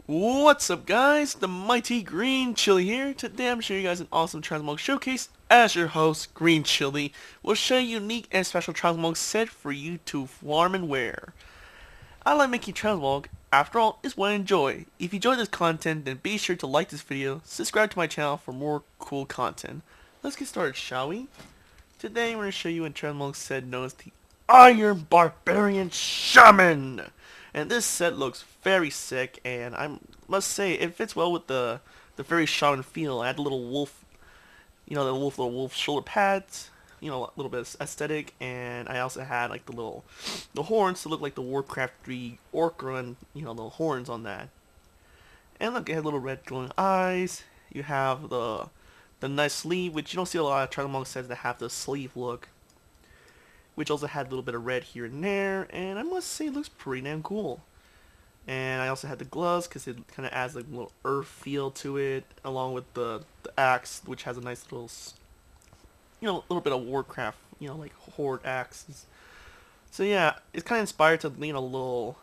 What's up, guys? The mighty Greenchili here. Today I'm showing you guys an awesome Transmog showcase. As your host, Greenchili will show you a unique and special Transmog set for you to farm and wear. I like making Transmog. After all, it's what I enjoy. If you enjoy this content, then be sure to like this video, subscribe to my channel for more cool content. Let's get started, shall we? Today I'm going to show you a Transmog set known as the Iron Barbarian Shaman. And this set looks very sick, and I must say it fits well with the very shaman feel. I had the little wolf, the little wolf shoulder pads, a little bit of aesthetic, and I also had like the horns to look like the Warcraft 3 Orc run, the horns on that. And look, it had little red glowing eyes. You have the nice sleeve, which you don't see a lot of Transmog sets that have the sleeve look, which also had a little bit of red here and there, and I must say it looks pretty damn cool. And I also had the gloves because it kind of adds like a little earth feel to it, along with the axe, which has a nice little, little bit of Warcraft, like horde axes. So yeah, it's kind of inspired to, a little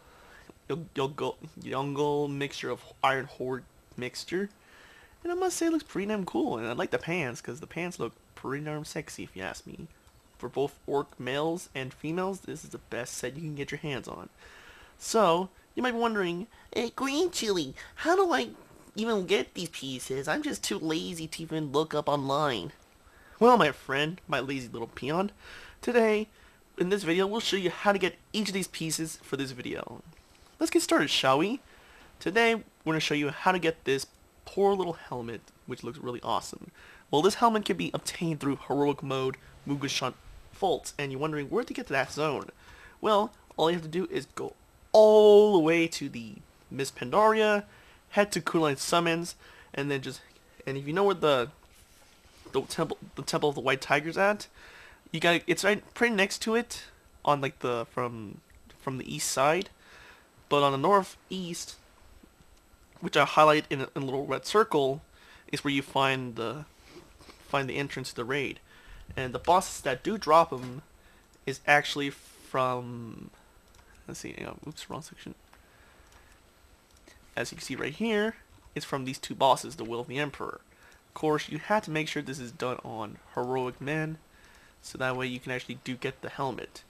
jungle mixture of iron horde mixture. And I must say it looks pretty damn cool, and I like the pants because the pants look pretty darn sexy if you ask me. For both orc males and females, this is the best set you can get your hands on. So, you might be wondering, hey Greenchili, how do I even get these pieces? I'm just too lazy to even look up online. Well, my friend, my lazy little peon, today, in this video, we'll show you how to get each of these pieces for this video. Let's get started, shall we? Today, we're going to show you how to get this poor little helmet, which looks really awesome. Well, this helmet can be obtained through heroic mode, Mugashan Faults, and you're wondering where to get to that zone. Well, all you have to do is go all the way to the Miss Pandaria, head to Kuline Summons, and then and if you know where the temple of the White Tiger's at, it's right pretty next to it on like from the east side, but on the northeast, which I highlight in a little red circle, is where you find the entrance to the raid. And the bosses that do drop them is actually from, let's see, oops, wrong section. As you can see right here, it's from these two bosses, the Will of the Emperor. Of course, you have to make sure this is done on heroic men, so that way you can actually get the helmet.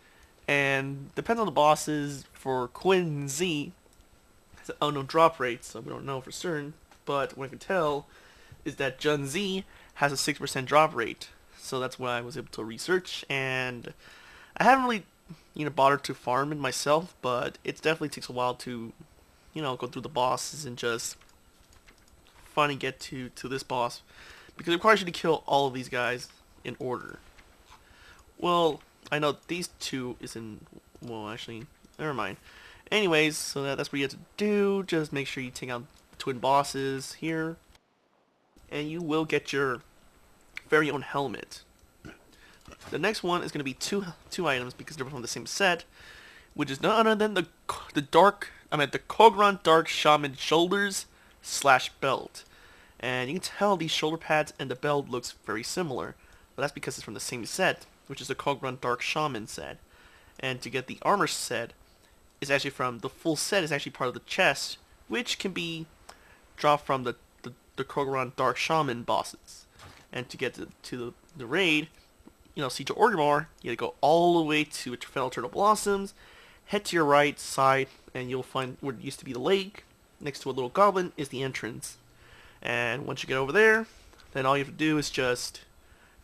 And depends on the bosses. For Quinn Z, it's an unknown drop rate, so we don't know for certain. But what I can tell is that Jun Z has a 6% drop rate. So that's what I was able to research, and I haven't really, bothered to farm it myself, but it definitely takes a while to, go through the bosses and just finally get to this boss, because it requires you to kill all of these guys in order. Well, I know these two is in, well, actually, never mind. Anyways, so that's what you have to do. Just make sure you take out the twin bosses here, and you will get your very own helmet. The next one is going to be two items because they're from the same set, which is none other than the Kogran Dark Shaman shoulders / belt. And you can tell these shoulder pads and the belt looks very similar, but that's because it's from the same set, which is the Kogran Dark Shaman set. And to get the armor set is actually from the full set is actually part of the chest, which can be dropped from the Kogran Dark Shaman bosses. And to get to the raid, Siege of Orgrimmar, you gotta go all the way to Fennel Turtle Blossoms, head to your right side, and you'll find where it used to be the lake, next to a little goblin, is the entrance. And once you get over there, then all you have to do is just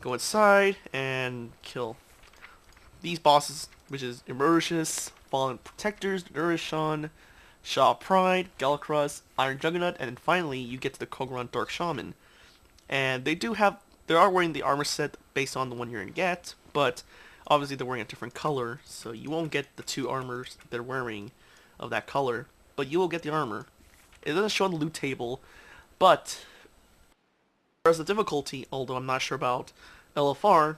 go inside and kill these bosses, which is Emeritius, Fallen Protectors, Nourishon, Shaw Pride, Galacrus, Iron Juggernaut, and then finally you get to the Kogran Dark Shaman. And they are wearing the armor set based on the one you're going to get, but obviously they're wearing a different color, so you won't get the two armors they're wearing of that color, but you will get the armor. It doesn't show on the loot table, but as the difficulty, although I'm not sure about LFR,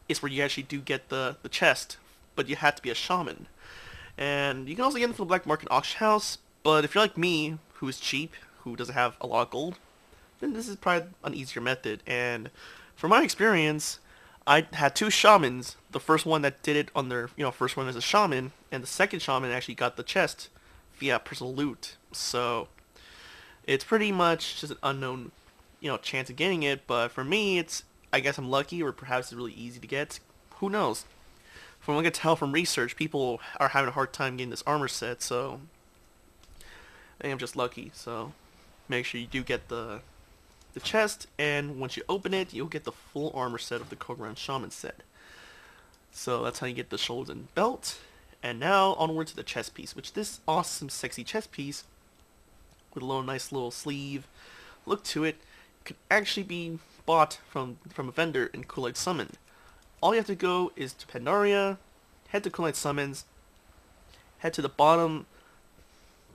is where you actually do get the chest, but you have to be a shaman. And you can also get it from the black market auction house, but if you're like me, who is cheap, who doesn't have a lot of gold, then this is probably an easier method. And from my experience, I had two shamans. The first one that did it on their, first one as a shaman, and the second shaman actually got the chest via personal loot. So it's pretty much just an unknown, chance of getting it. But for me, I guess I'm lucky, or perhaps it's really easy to get. Who knows? From what I can tell from research, people are having a hard time getting this armor set. So I think I'm just lucky. So make sure you do get the chest, and once you open it, you'll get the full armor set of the Kogoran Shaman set. So that's how you get the shoulders and belt. And now onward to the chest piece, which this awesome, sexy chest piece with a nice little sleeve look to it could actually be bought from a vendor in Kool-Aid Summon. All you have to go is to Pandaria, head to Kool-Aid Summons, head to the bottom,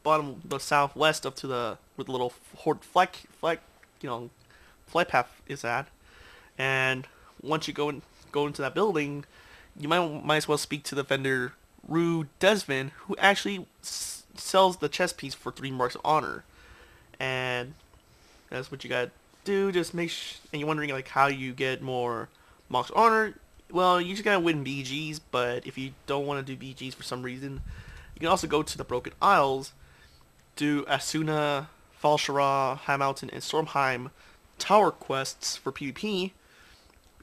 the southwest up to the where the little horde flight path is at, and once you go into that building, you might as well speak to the vendor Rue Desvin, who actually sells the chest piece for 3 marks of honor, and that's what you gotta do. Just and you're wondering like how you get more marks of honor. Well, you just gotta win BGs, but if you don't want to do BGs for some reason, you can also go to the Broken Isles, do Asuna, Falshara, High Mountain, and Stormheim tower quests for PvP,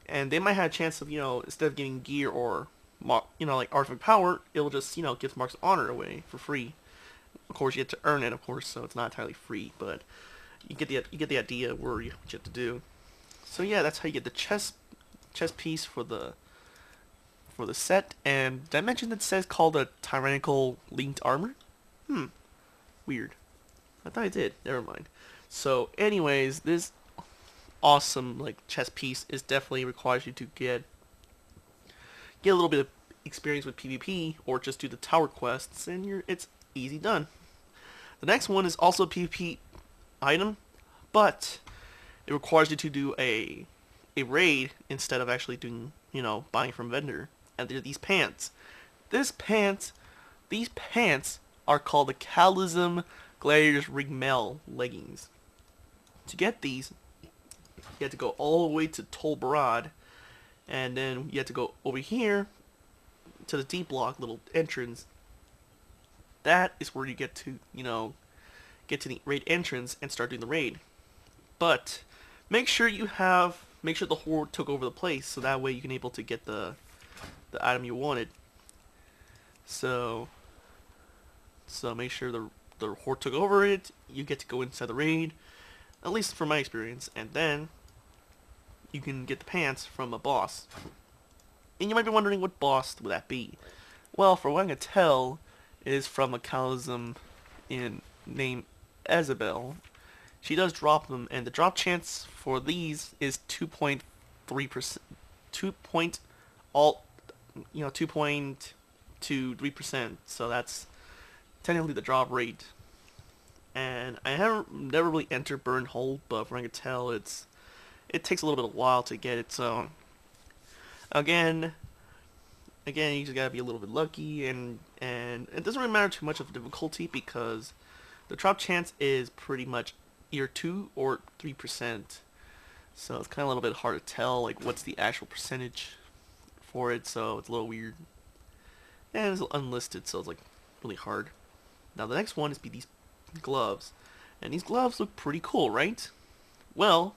and they might have a chance of, instead of getting gear or, like artifact power, it'll just, give marks of honor away for free. Of course, you have to earn it, of course, so it's not entirely free, but you get the idea of what you have to do. So yeah, that's how you get the chest piece for the set. And did I mention that it says called a Tyrannical Linked Armor? Weird. I thought I did. Never mind. So, anyways, this awesome chest piece is definitely requires you to get a little bit of experience with PvP, or just do the tower quests, and it's easy done. The next one is also a PvP item, but it requires you to do a raid instead of actually doing, buying from vendor. And they're these pants. These pants are called the Calism Glazed Ringmail Leggings. To get these, you have to go all the way to Tol Barad, and then you have to go over here to the D block little entrance. That is where you get to, get to the raid entrance and start doing the raid. But make sure the horde took over the place, so that way you can able to get the item you wanted. So make sure the horde took over it. You get to go inside the raid, at least from my experience, and then you can get the pants from a boss. And you might be wondering, what boss would that be? Well, for what I can tell, it is from a Calism named Isabel. She does drop them, and the drop chance for these is 2.3%, 2.23%. So that's technically the drop rate. And I never really entered Burn Hold, but from what I can tell, it takes a little bit of a while to get it. So again, you just gotta be a little bit lucky, and it doesn't really matter too much of the difficulty, because the drop chance is pretty much either 2 or 3%. So it's kind of a little bit hard to tell what's the actual percentage for it. So it's a little weird, and it's unlisted, so it's really hard. Now the next one is these gloves, and these gloves look pretty cool, right? Well,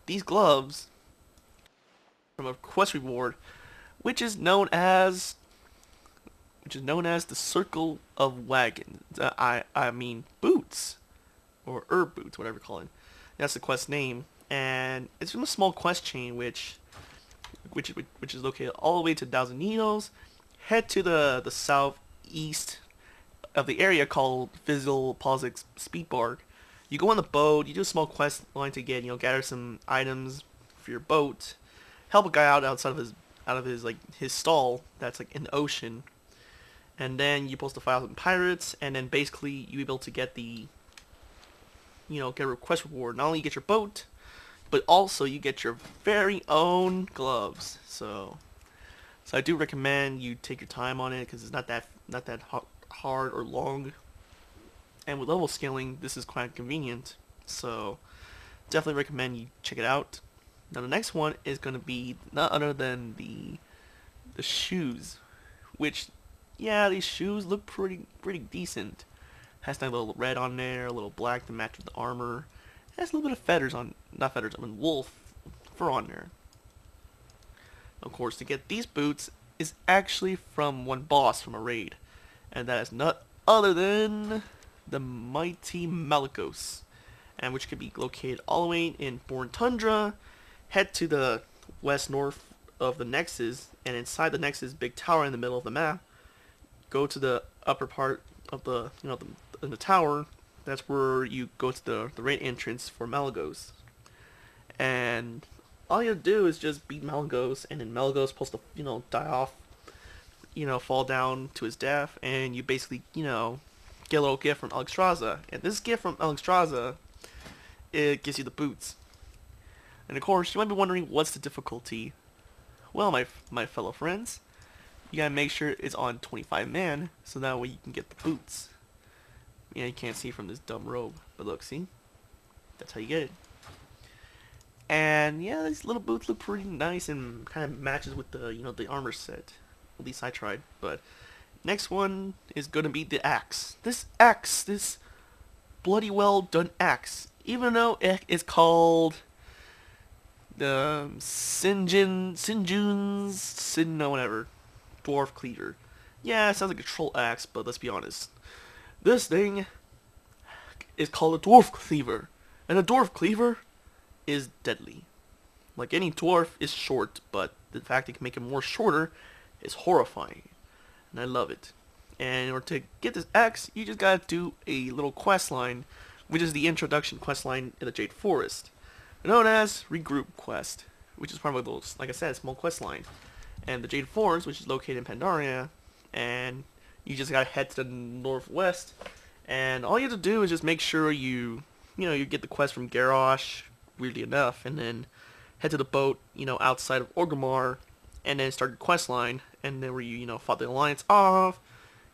these gloves from a quest reward, which is known as the Circle of Wagons. I mean boots, or herb boots, whatever you call it. That's the quest name, and it's from a small quest chain which is located all the way to Thousand Needles. Head to the southeast of the area called Fizzle Posix Speedbark. You go on the boat, you do a small quest line to gather some items for your boat, help a guy outside of his stall that's in the ocean, and then you're supposed to fight some pirates, and then basically you're able to get get a request reward. Not only you get your boat, but also you get your very own gloves. So I do recommend you take your time on it, because it's not that hard or long, and with level scaling, this is quite convenient. So definitely recommend you check it out. Now the next one is going to be none other than the shoes, which, yeah, these shoes look pretty decent. Has that little red on there, a little black to match with the armor. It has a little bit of feathers on, not feathers, I mean wool fur on there. Of course, to get these boots is actually from one boss from a raid, and that is none other than the mighty Malygos, and which could be located all the way in Born Tundra. Head to the west-north of the Nexus, and inside the Nexus big tower in the middle of the map, go to the upper part of the, in the tower. That's where you go to the raid entrance for Malygos. And all you have to do is just beat Malygos, and then Malygos is supposed to, die off, fall down to his death, and you basically, get a little gift from Alexstrasza. And this gift from Alexstrasza, it gives you the boots. And of course, you might be wondering, what's the difficulty? Well, my fellow friends, you gotta make sure it's on 25 man, so that way you can get the boots. Yeah, you can't see from this dumb robe, but look, see? That's how you get it. And yeah, these little boots look pretty nice and kind of matches with the, the armor set. At least I tried. But next one is gonna be the axe. This axe, this bloody well done axe, even though it is called the whatever, Dwarf Cleaver. Yeah, it sounds like a troll axe, but let's be honest. This thing is called a Dwarf Cleaver, and a Dwarf Cleaver is deadly. Like any dwarf is short, but the fact they can make it more shorter is horrifying, and I love it. And in order to get this axe, you just gotta do a little quest line, which is the introduction quest line in the Jade Forest, known as Regroup Quest, which is part of those, like I said, small quest line. And the Jade Forest, which is located in Pandaria, and you just gotta head to the northwest, and all you have to do is just make sure you get the quest from Garrosh, weirdly enough, and then head to the boat, outside of Orgrimmar, and then start your quest line, and then where you fought the Alliance off,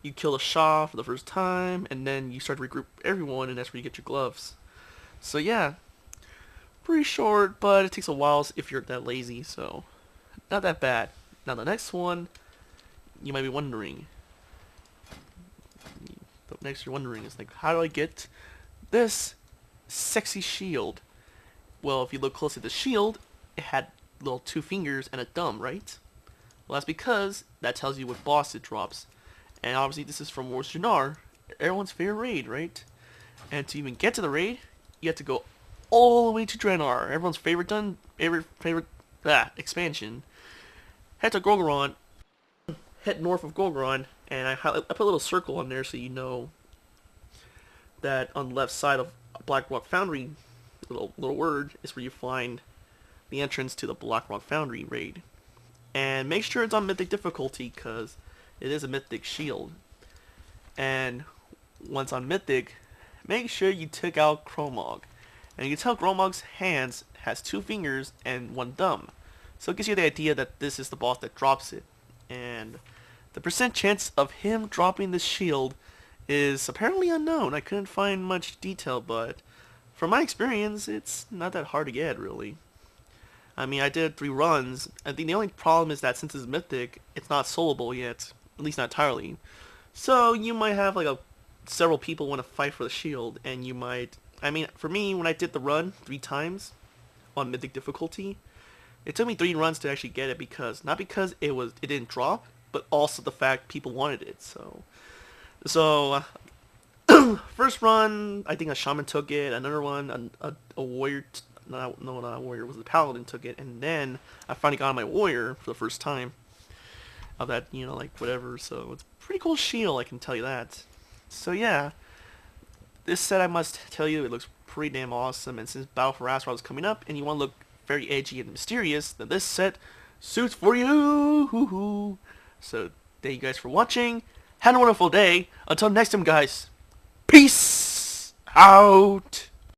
you kill the Shah for the first time, and then you start to regroup everyone, and that's where you get your gloves. So yeah, pretty short, but it takes a while if you're that lazy, so not that bad. Now the next one, you might be wondering. The next you're wondering is like, how do I get this sexy shield? Well, if you look closely at the shield, it had little 2 fingers and a thumb, right? Well, that's because that tells you what boss it drops. And obviously this is from Wars Jannar, everyone's favorite raid, right? And to even get to the raid, you have to go all the way to Draenor, everyone's favorite expansion. Head to Golgorond, head north of Golgorond, and I put a little circle on there so you know that on the left side of Blackrock Foundry, little word is where you find the entrance to the Blackrock Foundry raid. And make sure it's on Mythic difficulty, because it is a Mythic shield. And once on Mythic, make sure you take out Chromog. And you can tell Chromog's hands has 2 fingers and 1 thumb. So it gives you the idea that this is the boss that drops it. And the percent chance of him dropping the shield is apparently unknown. I couldn't find much detail, but from my experience, it's not that hard to get, really. I mean, I did 3 runs. I think the only problem is that since it's Mythic, it's not soloable yet. At least not entirely. So you might have like several people want to fight for the shield, and you might... I mean, for me, when I did the run 3 times on Mythic difficulty, it took me 3 runs to actually get it, because not because it didn't drop, but also the fact people wanted it. So first run, I think a shaman took it. Another one, a warrior, not a warrior, was the paladin took it, and then I finally got on my warrior for the first time of that, like whatever. So it's a pretty cool shield, I can tell you that. So yeah. This set, I must tell you, it looks pretty damn awesome, and since Battle for Azeroth is coming up, and you want to look very edgy and mysterious, then this set suits for you! So, thank you guys for watching, have a wonderful day, until next time guys, peace out!